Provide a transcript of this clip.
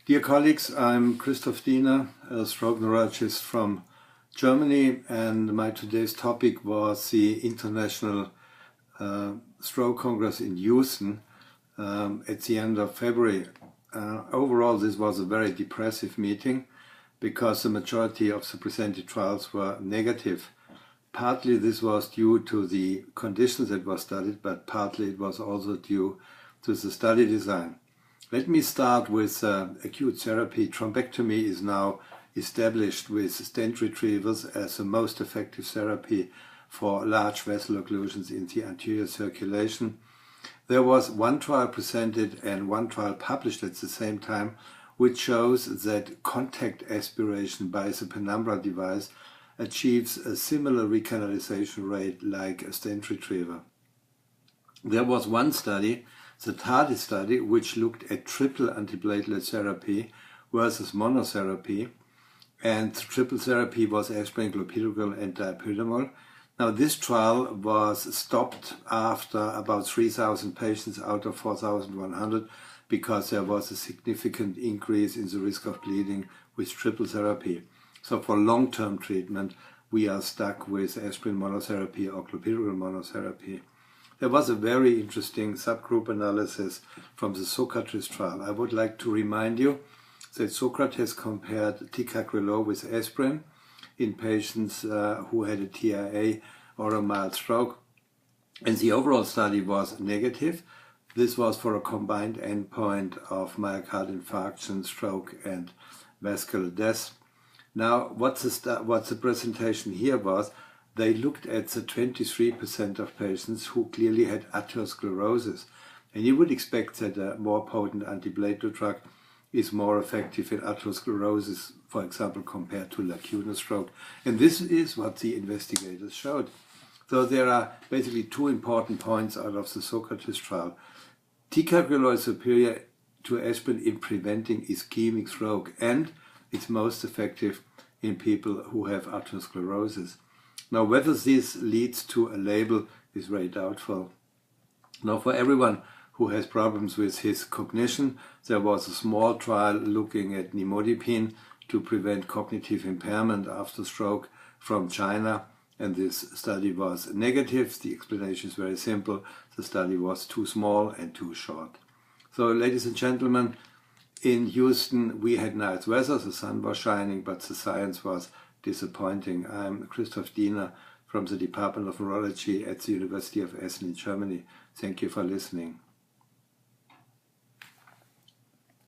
Dear colleagues, I'm Prof Diener, a stroke neurologist from Germany, and my today's topic was the International Stroke Congress in Houston at the end of February. Overall, this was a very depressive meeting because the majority of the presented trials were negative. Partly this was due to the conditions that were studied, but partly it was also due to the study design. Let me start with acute therapy. Thrombectomy is now established with stent retrievers as the most effective therapy for large vessel occlusions in the anterior circulation. There was one trial presented and one trial published at the same time, which shows that contact aspiration by the penumbra device achieves a similar recanalization rate like a stent retriever. There was one study, the TARDI study, which looked at triple antiplatelet therapy versus monotherapy, and triple therapy was aspirin, clopidogrel, and dipyridamole. Now, this trial was stopped after about 3,000 patients out of 4,100 because there was a significant increase in the risk of bleeding with triple therapy. So for long-term treatment, we are stuck with aspirin monotherapy or clopidogrel monotherapy. There was a very interesting subgroup analysis from the Socrates trial. I would like to remind you that Socrates compared ticagrelor with aspirin in patients who had a TIA or a mild stroke, and the overall study was negative. This was for a combined endpoint of myocardial infarction, stroke, and vascular death. Now, what the presentation here was, they looked at the 23% of patients who clearly had atherosclerosis. And you would expect that a more potent antiplatelet drug is more effective in atherosclerosis, for example, compared to lacunar stroke. And this is what the investigators showed. So there are basically two important points out of the Socrates trial. Ticagrelor is superior to aspirin in preventing ischemic stroke, and it's most effective in people who have atherosclerosis. Now, whether this leads to a label is very doubtful. Now, for everyone who has problems with his cognition, there was a small trial looking at nimodipine to prevent cognitive impairment after stroke from China, and this study was negative. The explanation is very simple. The study was too small and too short. So, ladies and gentlemen, in Houston, we had nice weather. The sun was shining, but the science was disappointing. I'm Prof Diener from the Department of Neurology at the University of Essen in Germany. Thank you for listening.